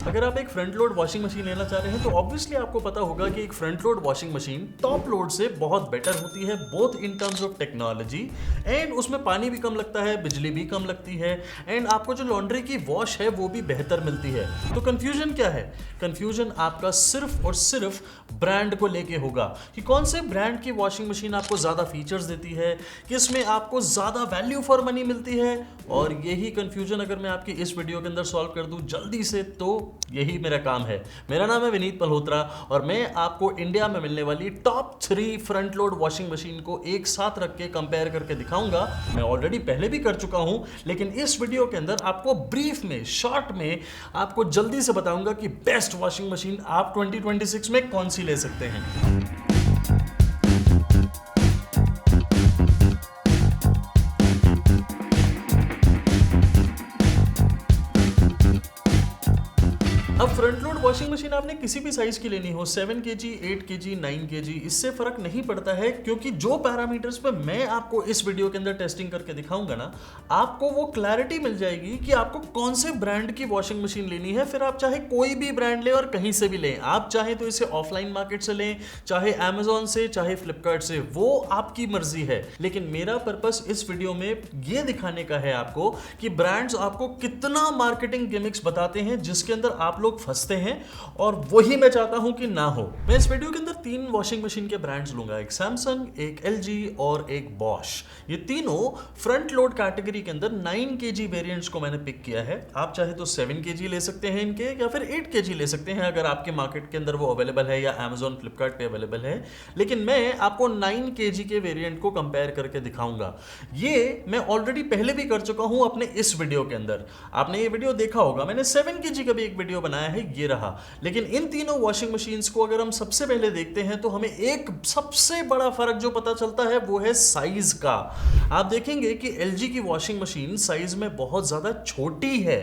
अगर आप एक फ्रंट लोड वॉशिंग मशीन लेना चाह रहे हैं तो ऑब्वियसली आपको पता होगा कि एक front load washing machine top load से बहुत बेटर होती है, both in terms of technology and उसमें पानी भी कम लगता है, बिजली भी कम लगती है एंड आपको जो लॉन्ड्री की वॉश है वो भी बेहतर मिलती है। तो कंफ्यूजन क्या है? कंफ्यूजन आपका सिर्फ और सिर्फ ब्रांड को लेके होगा कि कौन से ब्रांड की वॉशिंग मशीन आपको ज़्यादा फीचर्स देती है, किसमें आपको ज़्यादा वैल्यू फॉर मनी मिलती है। और यही कंफ्यूजन अगर मैं आपकी इस वीडियो के अंदर सॉल्व कर दूं जल्दी से तो यही मेरा काम है। मेरा नाम है विनीत मल्होत्रा और मैं आपको इंडिया में मिलने वाली top 3 front load washing machine को एक साथ रख के कंपेयर करके दिखाऊंगा। मैं ऑलरेडी पहले भी कर चुका हूं, लेकिन इस वीडियो के अंदर आपको ब्रीफ में, शॉर्ट में आपको जल्दी से बताऊंगा कि बेस्ट वॉशिंग मशीन आप 2026 में कौन सी ले सकते हैं। अब फ्रंट लोड वॉशिंग मशीन आपने किसी भी साइज की लेनी हो, 7 kg, 8 kg, 9 kg, इससे फर्क नहीं पड़ता है, क्योंकि जो पैरामीटर्स पे मैं आपको इस वीडियो के अंदर टेस्टिंग करके दिखाऊंगा ना, आपको वो क्लैरिटी मिल जाएगी कि आपको कौन से ब्रांड की वॉशिंग मशीन लेनी है। फिर आप चाहे कोई भी ब्रांड लें और कहीं से भी लें, आप चाहे तो इसे ऑफलाइन मार्केट से लें, चाहे अमेजोन से, चाहे फ्लिपकार्ट से, वो आपकी मर्जी है। लेकिन मेरा पर्पस इस वीडियो में ये दिखाने का है आपको कि ब्रांड्स आपको कितना मार्केटिंग गिमिक्स बताते हैं जिसके अंदर आप लोग फंसते हैं, और वही मैं चाहता हूं कि ना हो। मैं इस वीडियो के अंदर 3 वॉशिंग मशीन के ब्रांड्स लूंगा, एक सैमसंग, एक LG और एक बॉश। ये तीनों फ्रंट लोड कैटेगरी के अंदर 9 kg वेरिएंट्स को मैंने पिक किया है। आप चाहे तो 7 kg ले सकते हैं इनके, या फिर 8 kg ले सकते हैं अगर आपके मार्केट के अंदर वो अवेलेबल है या अमेजोन, फ्लिपकार्ट पे अवेलेबल है। लेकिन मैं आपको 9 kg के वेरिएंट को कंपेयर करके दिखाऊंगा। ये मैं ऑलरेडी पहले भी कर चुका हूं अपने इस वीडियो के अंदर, आपने ये वीडियो देखा होगा। मैंने 7 kg का भी एक वीडियो बनाया है, ये रहा। लेकिन इन तीनों वॉशिंग मशीन्स को अगर हम सबसे पहले देखते हैं तो हमें एक सबसे बड़ा फर्क जो पता चलता है वो है साइज का। आप देखेंगे कि LG की वॉशिंग मशीन साइज में बहुत ज्यादा छोटी है,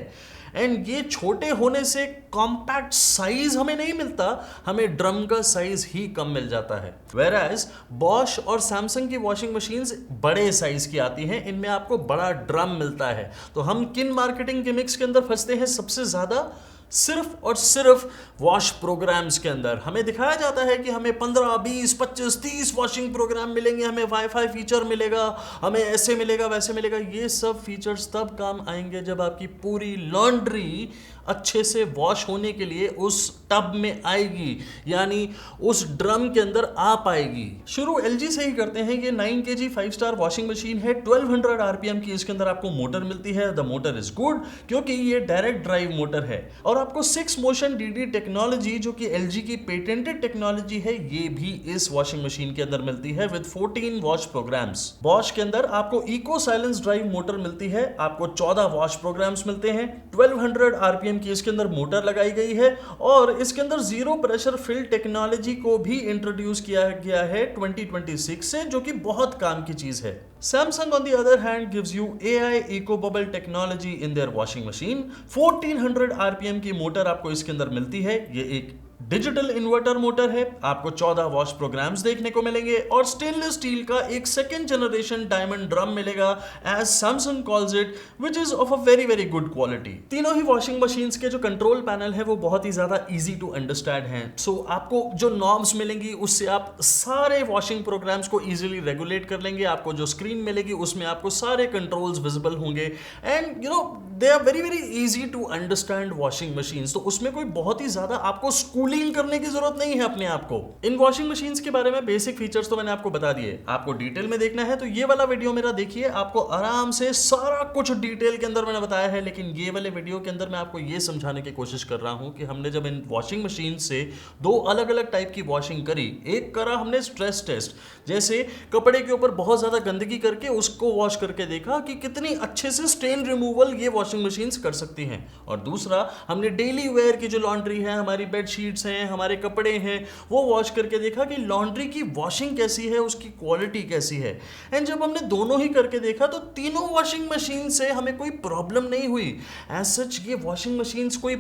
एंड ये छोटे होने से कॉम्पैक्ट साइज हमें नहीं मिलता, हमें ड्रम का साइज ही कम मिल जाता है। वेराज बॉश और सैमसंग की वॉशिंग मशीन्स बड़े साइज की आती हैं, इनमें आपको बड़ा ड्रम मिलता है। तो हम किन मार्केटिंग गिमिक्स के अंदर फंसते हैं सबसे ज्यादा? सिर्फ और सिर्फ वॉश प्रोग्राम्स के अंदर। हमें दिखाया जाता है कि हमें 15, 20, 25, 30 वॉशिंग प्रोग्राम मिलेंगे, हमें वाईफाई फीचर मिलेगा, हमें ऐसे मिलेगा, वैसे मिलेगा। ये सब फीचर्स तब काम आएंगे जब आपकी पूरी लॉन्ड्री अच्छे से वॉश होने के लिए उस टब में आएगी, यानी उस ड्रम के अंदर आ पाएगी। शुरू LG से ही करते हैं। ये 9 kg 5 स्टार वॉशिंग मशीन है, 1200 RPM की इसके अंदर आपको मोटर मिलती है। द मोटर इज गुड क्योंकि ये डायरेक्ट ड्राइव मोटर है, और आपको 6 मोशन DD टेक्नोलॉजी जो कि LG की पेटेंटेड टेक्नोलॉजी है, ये भी इस वॉशिंग मशीन के अंदर मिलती है विद 14 वॉश प्रोग्राम्स। बॉश के अंदर आपको इको साइलेंस ड्राइव मोटर मिलती है, आपको 14 वॉश प्रोग्राम्स मिलते हैं। 1200 RPM की इसके अंदर मोटर लगाई गई है, और इसके अंदर जीरो प्रेशर फिल टेक्नोलॉजी को भी इंट्रोड्यूस किया गया है 2026 से, जो कि बहुत काम की चीज है। Samsung on the other hand gives you AI Eco Bubble technology in their washing machine। 1400 RPM की मोटर आपको इसके अंदर मिलती है। ये एक डिजिटल इन्वर्टर मोटर है, आपको 14 वॉश प्रोग्राम्स देखने को मिलेंगे, और स्टेनलेस स्टील का एक सेकेंड जनरेशन डायमंड ड्रम मिलेगा, as Samsung calls it, which is of a very very good quality. तीनों ही वॉशिंग मशीन्स के जो कंट्रोल पैनल है वो बहुत ही ज्यादा इजी टू अंडरस्टैंड है। सो आपको जो नॉब्स मिलेंगी उससे आप सारे वॉशिंग प्रोग्राम्स को इजीली रेगुलेट कर लेंगे। आपको जो स्क्रीन मिलेगी उसमें आपको सारे कंट्रोल्स विजिबल होंगे, and you know they are very very easy to understand washing machines. तो उसमें कोई बहुत ही ज्यादा आपको स्कूलिंग करने की जरूरत नहीं है अपने आप को। इन वॉशिंग मशीन्स के बारे में बेसिक फीचर्स तो मैंने आपको बता दिए। आपको डिटेल में देखना है तो ये वाला वीडियो मेरा देखिए, आपको आराम से सारा कुछ डिटेल के अंदर मैंने बताया है। लेकिन ये वाले वीडियो के अंदर मैं आपको ये समझाने की कोशिश कर रहा हूं कि हमने जब इन वॉशिंग मशीन से 2 अलग अलग टाइप की वॉशिंग करी, एक करा हमने स्ट्रेस टेस्ट, जैसे कपड़े के ऊपर बहुत ज्यादा गंदगी करके उसको वॉश करके देखा कि कितनी अच्छे से स्टेन रिमूवल ये वॉशिंग मशीन्स कर सकती हैं, और दूसरा हमने डेली वेयर की जो लॉन्ड्री है, हमारी बेडशीट्स हैं, हमारे कपड़े हैं, वो वॉश करके देखा कि लॉन्ड्री की वॉशिंग कैसी है, उसकी क्वालिटी कैसी है। एंड जब हमने दोनों ही करके देखा तो तीनों वॉशिंग मशीन से हमें कोई प्रॉब्लम नहीं हुई। एज सच ये वॉशिंग मशीन्स कोई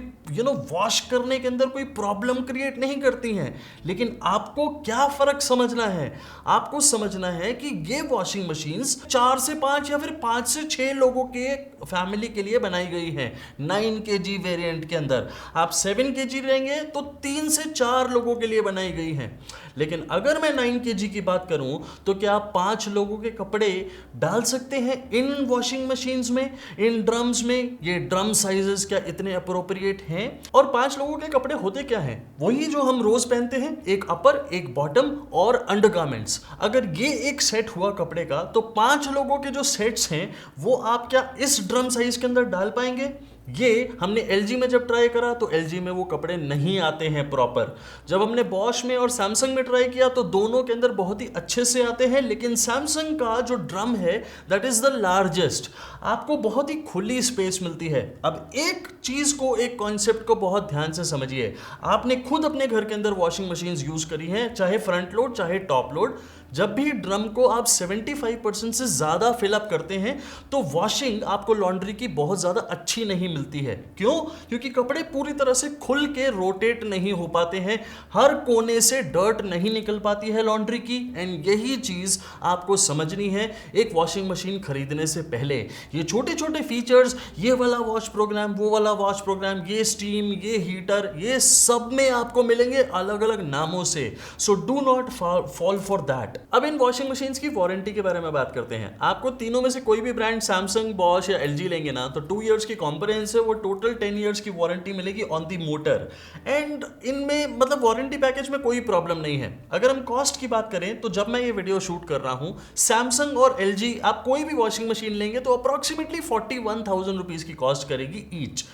वॉश करने के अंदर कोई प्रॉब्लम क्रिएट नहीं करती हैं। लेकिन आपको क्या फर्क समझना है, आपको समझना है कि ये वॉशिंग मशीन्स 4 से 5 या फिर 5 से 6 लोगों के फैमिली के लिए बनाई गई हैं। 9 kg वेरिएंट के अंदर आप 7 kg लेंगे तो 3 से 4 लोगों के लिए बनाई गई हैं। लेकिन अगर मैं 9 kg की बात करूं तो क्या आप 5 लोगों के कपड़े डाल सकते हैं इन वॉशिंग मशीन्स में, इन ड्रम्स में? ये ड्रम साइजेस क्या इतने अप्रोप्रिएट हैं? और 5 लोगों के कपड़े होते क्या हैं? वही जो हम रोज पहनते हैं, एक अपर, एक बॉटम और अंडरगारमेंट्स। अगर ये एक सेट हुआ कपड़े का तो 5 लोगों के जो सेट्स हैं वो आप क्या इस ड्रम साइज के अंदर डाल पाएंगे? ये हमने LG में जब ट्राई करा तो LG में वो कपड़े नहीं आते हैं प्रॉपर। जब हमने बॉश में और सैमसंग में ट्राई किया तो दोनों के अंदर बहुत ही अच्छे से आते हैं, लेकिन सैमसंग का जो ड्रम है दैट इज द लार्जेस्ट, आपको बहुत ही खुली स्पेस मिलती है। अब एक चीज को, एक कॉन्सेप्ट को बहुत ध्यान से समझिए। आपने खुद अपने घर के अंदर वॉशिंग मशीन यूज करी है, चाहे फ्रंट लोड चाहे टॉप लोड। जब भी ड्रम को आप 75% से ज्यादा फिलअप करते हैं तो वॉशिंग आपको लॉन्ड्री की बहुत ज्यादा अच्छी नहीं मिलती है। क्यों? क्योंकि कपड़े पूरी तरह से खुल के रोटेट नहीं हो पाते हैं, हर कोने से डर्ट नहीं निकल पाती है लॉन्ड्री की। एंड यही चीज आपको समझनी है एक वॉशिंग मशीन खरीदने से पहले। ये छोटे छोटे फीचर्स, ये वाला वॉश प्रोग्राम, वो वाला वॉश प्रोग्राम, ये स्टीम, ये हीटर, ये सब में आपको मिलेंगे अलग अलग नामों से। So do not fall for that. अब इन वॉशिंग मशीन्स की वारंटी के बारे में बात करते हैं। आपको तीनों में से कोई भी ब्रांड, सैमसंग, बॉश या LG लेंगे ना तो 2 इयर्स की कॉम्प्रिहेंसिव वो टोटल 10 इयर्स की वारंटी मिलेगी ऑन दी मोटर। एंड इनमें मतलब वारंटी पैकेज में कोई प्रॉब्लम नहीं है। अगर हम कॉस्ट की बात करें तो जब मैं ये वीडियो शूट कर रहा हूं, सैमसंग और LG आप कोई भी वॉशिंग मशीन लेंगे तो अप्रॉक्सीमेटली 41,000 रुपीज की कॉस्ट करेगी ईच।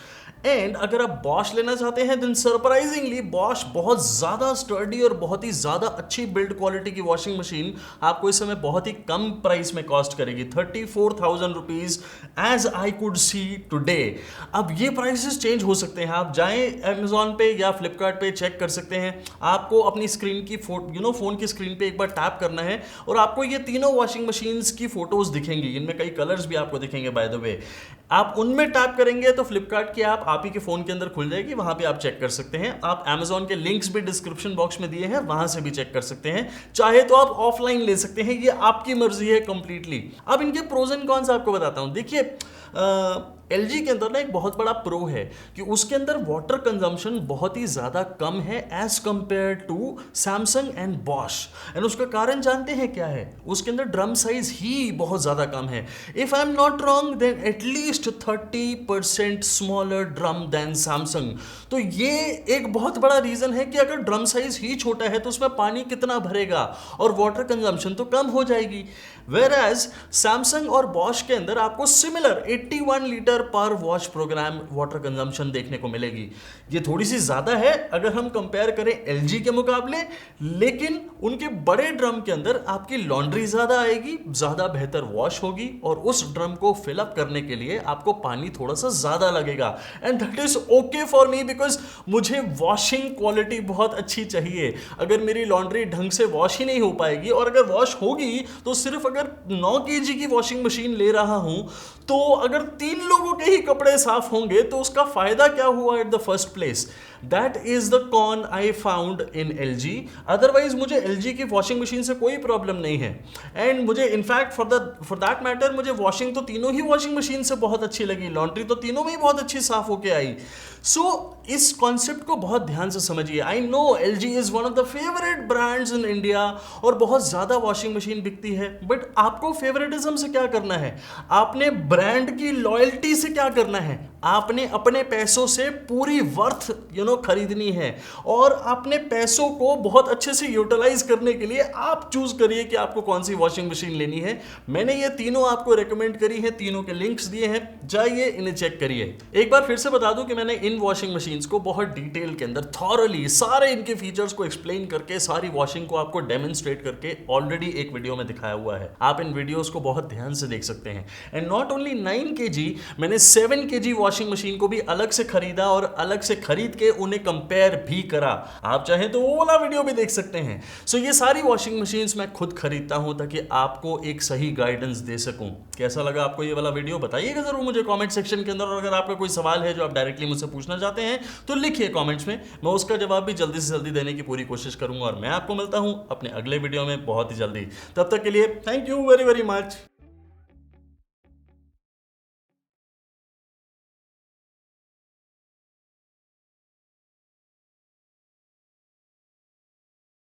एंड अगर आप बॉश लेना चाहते हैं देन सरप्राइजिंगली बॉश बहुत ज़्यादा स्टर्डी और बहुत ही ज़्यादा अच्छी बिल्ड क्वालिटी की वॉशिंग मशीन आपको इस समय बहुत ही कम प्राइस में कॉस्ट करेगी, 34,000 rupees as I could see today. अब ये प्राइसेस चेंज हो सकते हैं, आप जाएं अमेजॉन पे या फ्लिपकार्ट पे चेक कर सकते हैं। आपको अपनी स्क्रीन की फ़ोन की स्क्रीन पे एक बार टैप करना है और आपको ये तीनों वॉशिंग मशीन्स की फोटोज दिखेंगी। इनमें कई कलर्स भी आपको दिखेंगे बाय द वे। आप उनमें टैप करेंगे तो फ्लिपकार्ट की ऐप आप ही के फोन के अंदर खुल जाएगी, वहां पे आप चेक कर सकते हैं। आप Amazon के लिंक्स भी डिस्क्रिप्शन बॉक्स में दिए हैं, वहां से भी चेक कर सकते हैं। चाहे तो आप ऑफलाइन ले सकते हैं, ये आपकी मर्जी है कंप्लीटली। अब इनके प्रोज एंड कॉन्स आपको बताता हूं। देखिए LG के अंदर ना एक बहुत बड़ा प्रो है कि उसके अंदर वाटर कंजम्पशन बहुत ही ज़्यादा कम है as compare to Samsung and Bosch. And उसका कारण जानते हैं क्या है? उसके अंदर ड्रम साइज ही बहुत ज़्यादा कम है। If I am not wrong then at least 30% smaller drum than Samsung. तो ये एक बहुत बड़ा रीज़न है कि अगर ड्रम साइज ही छोटा है तो उसमें पानी कितना भरेगा और वाटर कंजम्पशन तो कम हो जाएगी। वेयर एज सैमसंग और बॉश के अंदर आपको सिमिलर 81 लीटर पर वॉश प्रोग्राम वाटर कंजम्पशन देखने को मिलेगी। ये थोड़ी सी ज़्यादा है अगर हम कंपेयर करें LG के मुकाबले, लेकिन उनके बड़े ड्रम के अंदर आपकी लॉन्ड्री ज़्यादा आएगी, ज़्यादा बेहतर वॉश होगी और उस ड्रम को फिलअप करने के लिए आपको पानी थोड़ा सा ज़्यादा लगेगा। And that is okay for me because मुझे वॉशिंग क्वालिटी बहुत अच्छी चाहिए। अगर मेरी लॉन्ड्री ढंग से वॉश ही नहीं हो पाएगी और अगर वॉश होगी तो सिर्फ अगर 9 kg की वॉशिंग मशीन ले रहा हूं तो अगर 3 लोगों के ही कपड़े साफ होंगे तो उसका फायदा क्या हुआ at the first place? That is the con I found in LG। Otherwise मुझे LG की वॉशिंग मशीन से कोई प्रॉब्लम नहीं है। एंड मुझे इनफैक्ट फॉर दैट मैटर मुझे वॉशिंग तो तीनों ही वॉशिंग मशीन से बहुत अच्छी लगी, लॉन्ड्री तो तीनों में ही बहुत अच्छी साफ होके आई। सो इस कॉन्सेप्ट को बहुत ध्यान से समझिए। I know LG is one of the favourite brands in India और बहुत ज्यादा वॉशिंग मशीन बिकती है, बट आपको फेवरेटिज्म से क्या करना है? आपने ब्रांड की लॉयल्टी से क्या करना है? आपने अपने पैसों से पूरी वर्थ खरीदनी है और अपने पैसों को बहुत अच्छे से यूटिलाइज करने के लिए आप चूज करिए कि आपको कौन सी वॉशिंग मशीन लेनी है। मैंने ये तीनों आपको रेकमेंड करी है, तीनों के लिंक्स दिए हैं, जाइए इन्हें चेक करिए। एक बार फिर से बता दूं कि मैंने इन वॉशिंग मशीन्स को बहुत डिटेल के अंदर थॉरली सारे इनके फीचर्स को एक्सप्लेन करके सारी वॉशिंग को आपको डेमोन्स्ट्रेट करके ऑलरेडी एक वीडियो में दिखाया हुआ है। आप इन वीडियोस को बहुत ध्यान से देख सकते हैं। एंड नॉट ओनली 9 kg, मैंने 7 kg वॉशिंग मशीन को भी अलग से खरीदा और अलग से खरीद के उन्हें कंपेयर भी करा। आप चाहें तो वो वाला वीडियो भी देख सकते हैं। सो ये सारी वॉशिंग मशीन्स मैं खुद खरीदता हूं ताकि आपको एक सही गाइडेंस दे सकूं। कैसा लगा आपको ये वाला वीडियो बताइएगा जरूर मुझे कमेंट सेक्शन के अंदर। और अगर आपका कोई सवाल है जो आप डायरेक्टली मुझसे पूछना चाहते हैं तो लिखिए कमेंट्स में, मैं उसका जवाब भी जल्दी से जल्दी देने की पूरी कोशिश करूंगा। और मैं आपको मिलता हूं अपने अगले वीडियो में बहुत ही जल्दी। तब तक के लिए thank you very very much.